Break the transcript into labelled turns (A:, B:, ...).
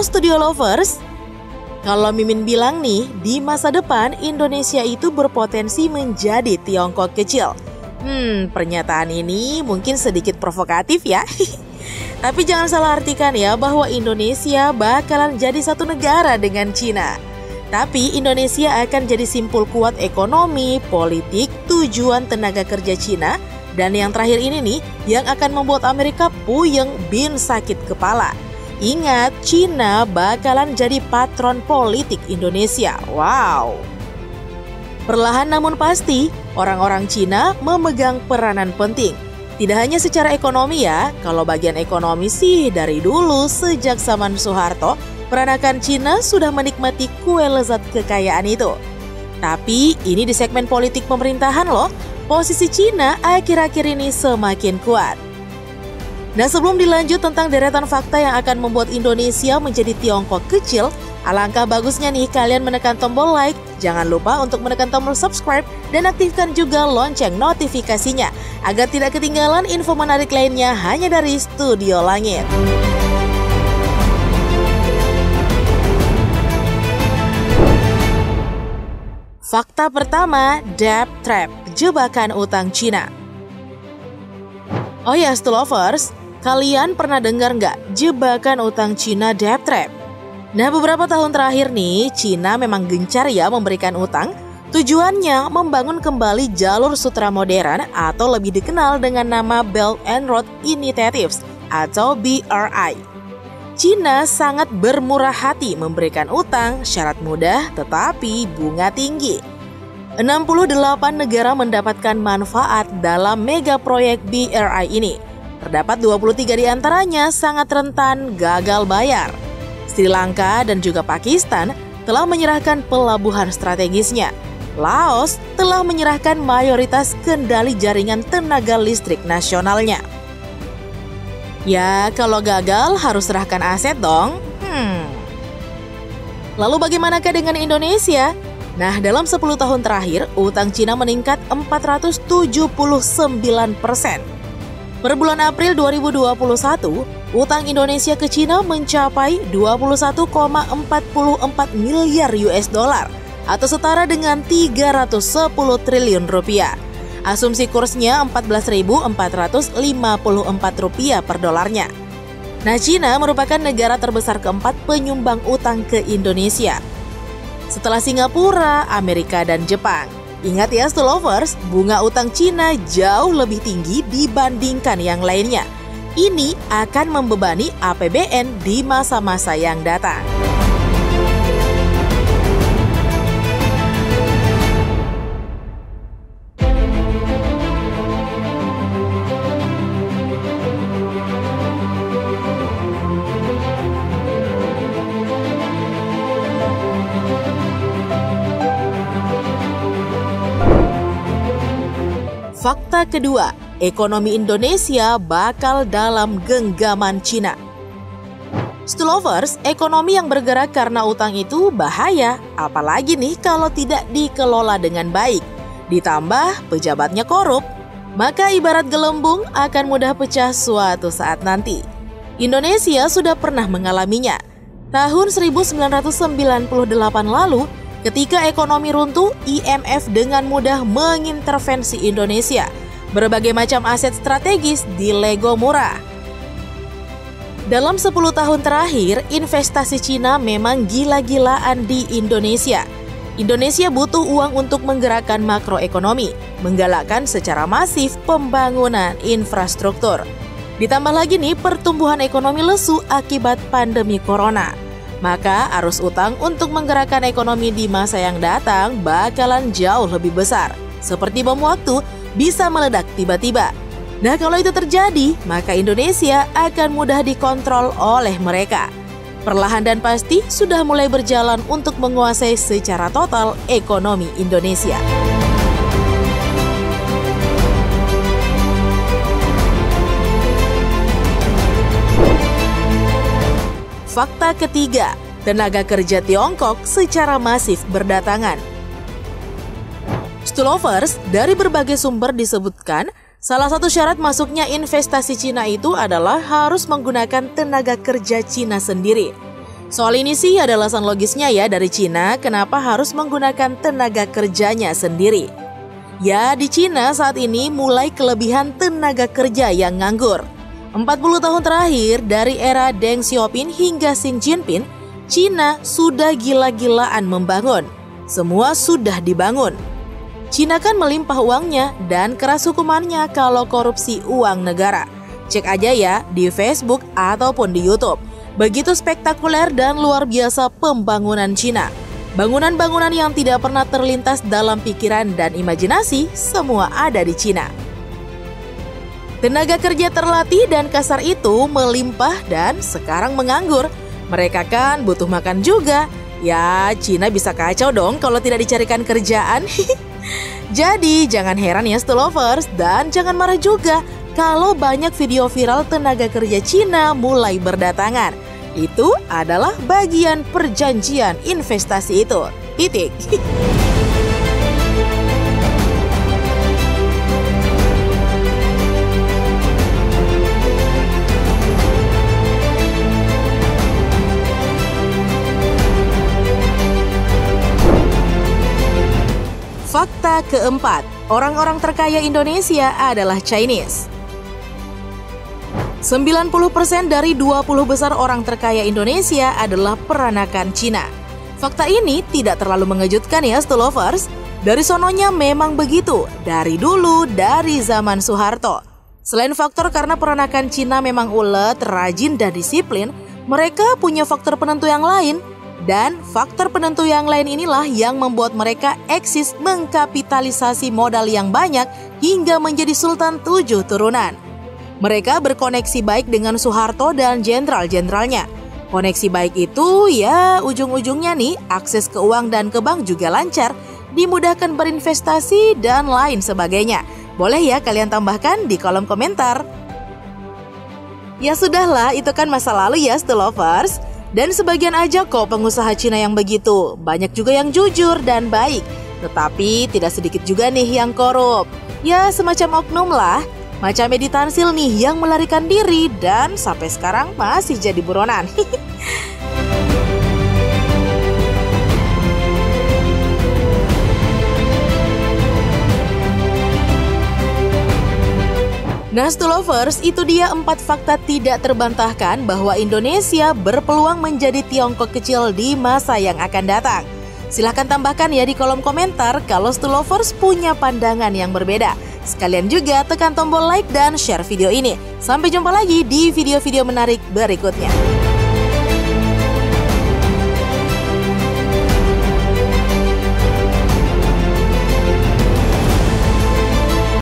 A: Halo Studio Lovers, kalau Mimin bilang nih, di masa depan Indonesia itu berpotensi menjadi Tiongkok kecil. Pernyataan ini mungkin sedikit provokatif ya. Tapi jangan salah artikan ya bahwa Indonesia bakalan jadi satu negara dengan Cina. Tapi Indonesia akan jadi simpul kuat ekonomi, politik, tujuan tenaga kerja Cina. Dan yang terakhir ini nih, yang akan membuat Amerika puyeng bin sakit kepala. Ingat, Cina bakalan jadi patron politik Indonesia. Wow. Perlahan namun pasti, orang-orang Cina memegang peranan penting. Tidak hanya secara ekonomi ya, kalau bagian ekonomi sih dari dulu sejak zaman Soeharto, peranakan Cina sudah menikmati kue lezat kekayaan itu. Tapi ini di segmen politik pemerintahan loh, posisi Cina akhir-akhir ini semakin kuat. Nah sebelum dilanjut tentang deretan fakta yang akan membuat Indonesia menjadi Tiongkok kecil, alangkah bagusnya nih kalian menekan tombol like, jangan lupa untuk menekan tombol subscribe dan aktifkan juga lonceng notifikasinya agar tidak ketinggalan info menarik lainnya hanya dari Studio Langit. Fakta pertama, debt trap, jebakan utang Cina. Oh ya, Stulovers, kalian pernah dengar nggak jebakan utang Cina debt trap? Nah beberapa tahun terakhir nih, Cina memang gencar ya memberikan utang. Tujuannya membangun kembali jalur sutra modern atau lebih dikenal dengan nama Belt and Road Initiatives atau BRI. Cina sangat bermurah hati memberikan utang, syarat mudah tetapi bunga tinggi. 68 negara mendapatkan manfaat dalam mega proyek BRI ini. Terdapat 23 diantaranya sangat rentan gagal bayar. Sri Lanka dan juga Pakistan telah menyerahkan pelabuhan strategisnya. Laos telah menyerahkan mayoritas kendali jaringan tenaga listrik nasionalnya. Ya, kalau gagal harus serahkan aset dong. Lalu bagaimanakah dengan Indonesia? Nah, dalam 10 tahun terakhir, utang Cina meningkat 479%. Per bulan April 2021, utang Indonesia ke Cina mencapai 21,44 miliar US dollar atau setara dengan 310 triliun rupiah. Asumsi kursnya Rp14.454 per dolarnya. Nah, Cina merupakan negara terbesar keempat penyumbang utang ke Indonesia, setelah Singapura, Amerika, dan Jepang. Ingat ya, Stulovers, bunga utang Cina jauh lebih tinggi dibandingkan yang lainnya. Ini akan membebani APBN di masa-masa yang datang. Fakta kedua, ekonomi Indonesia bakal dalam genggaman Cina. Stulovers, ekonomi yang bergerak karena utang itu bahaya, apalagi nih kalau tidak dikelola dengan baik. Ditambah pejabatnya korup, maka ibarat gelembung akan mudah pecah suatu saat nanti. Indonesia sudah pernah mengalaminya. Tahun 1998 lalu, ketika ekonomi runtuh, IMF dengan mudah mengintervensi Indonesia. Berbagai macam aset strategis dilego murah. Dalam 10 tahun terakhir, investasi Cina memang gila-gilaan di Indonesia. Indonesia butuh uang untuk menggerakkan makroekonomi, menggalakkan secara masif pembangunan infrastruktur. Ditambah lagi nih pertumbuhan ekonomi lesu akibat pandemi corona. Maka arus utang untuk menggerakkan ekonomi di masa yang datang bakalan jauh lebih besar. Seperti bom waktu, bisa meledak tiba-tiba. Nah kalau itu terjadi, maka Indonesia akan mudah dikontrol oleh mereka. Perlahan dan pasti sudah mulai berjalan untuk menguasai secara total ekonomi Indonesia. Fakta ketiga, tenaga kerja Tiongkok secara masif berdatangan. Stulovers, dari berbagai sumber disebutkan, salah satu syarat masuknya investasi Cina itu adalah harus menggunakan tenaga kerja Cina sendiri. Soal ini sih ada alasan logisnya ya dari Cina kenapa harus menggunakan tenaga kerjanya sendiri. Ya, di Cina saat ini mulai kelebihan tenaga kerja yang nganggur. 40 tahun terakhir dari era Deng Xiaoping hingga Xi Jinping, Cina sudah gila-gilaan membangun. Semua sudah dibangun. Cina kan melimpah uangnya dan keras hukumannya kalau korupsi uang negara. Cek aja ya di Facebook ataupun di YouTube. Begitu spektakuler dan luar biasa pembangunan Cina. Bangunan-bangunan yang tidak pernah terlintas dalam pikiran dan imajinasi semua ada di Cina. Tenaga kerja terlatih dan kasar itu melimpah dan sekarang menganggur. Mereka kan butuh makan juga. Ya, Cina bisa kacau dong kalau tidak dicarikan kerjaan. Jadi jangan heran ya Stolovers dan jangan marah juga kalau banyak video viral tenaga kerja Cina mulai berdatangan. Itu adalah bagian perjanjian investasi itu. Titik. Fakta keempat, orang-orang terkaya Indonesia adalah Chinese. 90% dari 20 besar orang terkaya Indonesia adalah peranakan Cina. Fakta ini tidak terlalu mengejutkan ya Stolovers. Dari sononya memang begitu, dari dulu, dari zaman Soeharto. Selain faktor karena peranakan Cina memang ulet, rajin, dan disiplin, mereka punya faktor penentu yang lain. Dan faktor penentu yang lain inilah yang membuat mereka eksis mengkapitalisasi modal yang banyak hingga menjadi Sultan 7 turunan. Mereka berkoneksi baik dengan Soeharto dan jenderal-jenderalnya. Koneksi baik itu ya ujung-ujungnya nih akses ke uang dan ke bank juga lancar, dimudahkan berinvestasi dan lain sebagainya. Boleh ya kalian tambahkan di kolom komentar. Ya sudahlah, itu kan masa lalu ya Stolovers. Dan sebagian aja kok pengusaha Cina yang begitu. Banyak juga yang jujur dan baik. Tetapi tidak sedikit juga nih yang korup. Ya semacam oknum lah. Macam Edi Tansil nih yang melarikan diri dan sampai sekarang masih jadi buronan. Nah, Stolovers, itu dia 4 fakta tidak terbantahkan bahwa Indonesia berpeluang menjadi Tiongkok kecil di masa yang akan datang. Silahkan tambahkan ya di kolom komentar kalau Stolovers punya pandangan yang berbeda. Sekalian juga tekan tombol like dan share video ini. Sampai jumpa lagi di video-video menarik berikutnya.